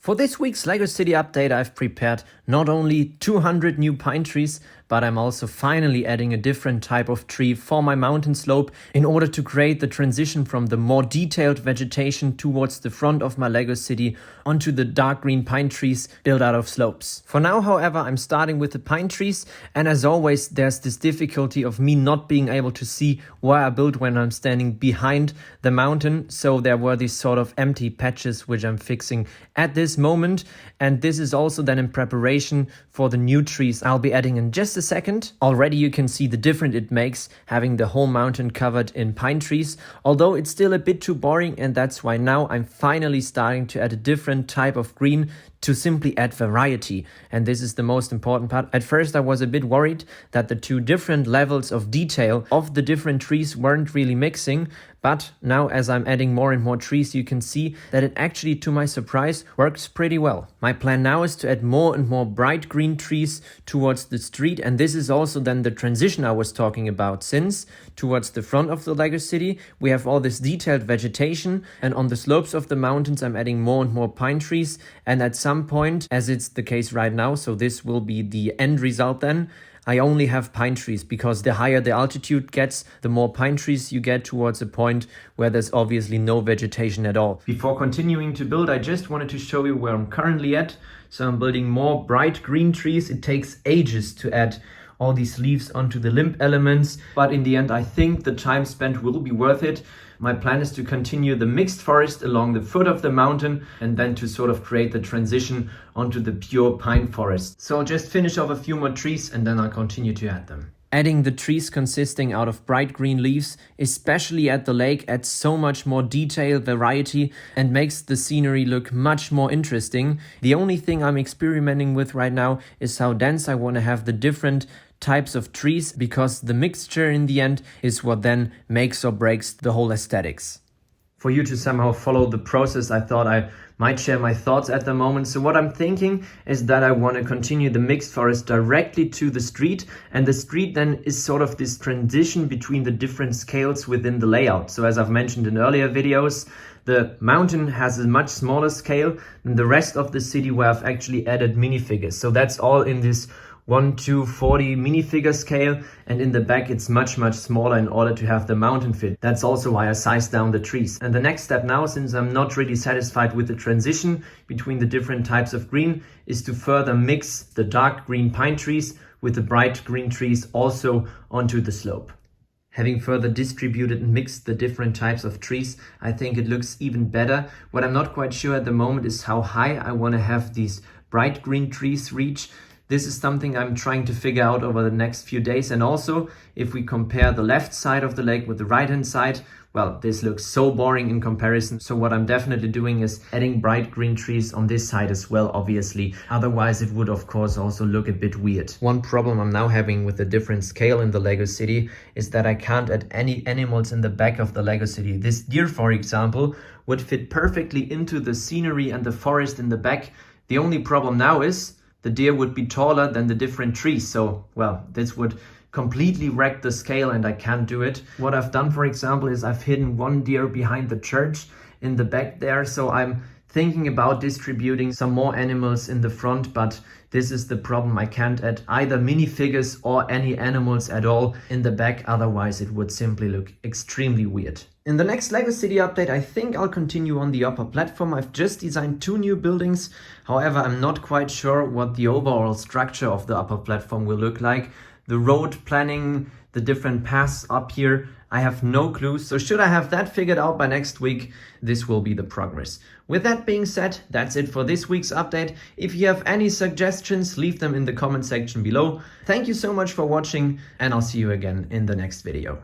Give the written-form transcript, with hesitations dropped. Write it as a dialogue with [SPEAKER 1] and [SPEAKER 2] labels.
[SPEAKER 1] For this week's LEGO City update, I've prepared not only 200 new pine trees, but I'm also finally adding a different type of tree for my mountain slope in order to create the transition from the more detailed vegetation towards the front of my LEGO City onto the dark green pine trees built out of slopes. For now, however, I'm starting with the pine trees, and as always, there's this difficulty of me not being able to see where I built when I'm standing behind the mountain, so there were these sort of empty patches which I'm fixing at this moment, and this is also then in preparation for the new trees I'll be adding in just a second. Already you can see the difference it makes having the whole mountain covered in pine trees, although it's still a bit too boring, and that's why now I'm finally starting to add a different type of green to simply add variety. And this is the most important part. At first I was a bit worried that the two different levels of detail of the different trees weren't really mixing, but now as I'm adding more and more trees, you can see that it actually, to my surprise, works pretty well. My plan now is to add more and more bright green trees towards the street, and this is also then the transition I was talking about, since towards the front of the LEGO City we have all this detailed vegetation, and on the slopes of the mountains I'm adding more and more pine trees, and at some point, as it's the case right now, so this will be the end result then, I only have pine trees, because the higher the altitude gets, the more pine trees you get towards a point where there's obviously no vegetation at all. Before continuing to build, I just wanted to show you where I'm currently at. So I'm building more bright green trees. It takes ages to add all these leaves onto the limb elements, but in the end I think the time spent will be worth it. My plan is to continue the mixed forest along the foot of the mountain and then to sort of create the transition onto the pure pine forest. So I'll just finish off a few more trees and then I'll continue to add them. Adding the trees consisting out of bright green leaves, especially at the lake, adds so much more detail, variety, and makes the scenery look much more interesting. The only thing I'm experimenting with right now is how dense I want to have the different types of trees, because the mixture in the end is what then makes or breaks the whole aesthetics. For you to somehow follow the process, I thought I might share my thoughts at the moment. So what I'm thinking is that I want to continue the mixed forest directly to the street, and the street then is sort of this transition between the different scales within the layout. So as I've mentioned in earlier videos, the mountain has a much smaller scale than the rest of the city, where I've actually added minifigures. So that's all in this 1:40 minifigure scale, and in the back it's much smaller in order to have the mountain fit. That's also why I sized down the trees. And the next step now, since I'm not really satisfied with the transition between the different types of green, is to further mix the dark green pine trees with the bright green trees also onto the slope. Having further distributed and mixed the different types of trees, I think it looks even better. What I'm not quite sure at the moment is how high I want to have these bright green trees reach. This is something I'm trying to figure out over the next few days. And also, if we compare the left side of the lake with the right hand side, well, this looks so boring in comparison. So what I'm definitely doing is adding bright green trees on this side as well, obviously. Otherwise it would of course also look a bit weird. One problem I'm now having with the different scale in the LEGO City is that I can't add any animals in the back of the LEGO City. This deer, for example, would fit perfectly into the scenery and the forest in the back. The only problem now is the deer would be taller than the different trees. So, well, this would completely wreck the scale and I can't do it. What I've done, for example, is I've hidden one deer behind the church in the back there. So I'm thinking about distributing some more animals in the front, but this is the problem. I can't add either minifigures or any animals at all in the back. Otherwise, it would simply look extremely weird. In the next LEGO City update, I think I'll continue on the upper platform. I've just designed 2 new buildings. However, I'm not quite sure what the overall structure of the upper platform will look like. The road planning, the different paths up here, I have no clue. So should I have that figured out by next week, this will be the progress. With that being said, that's it for this week's update. If you have any suggestions, leave them in the comment section below. Thank you so much for watching, and I'll see you again in the next video.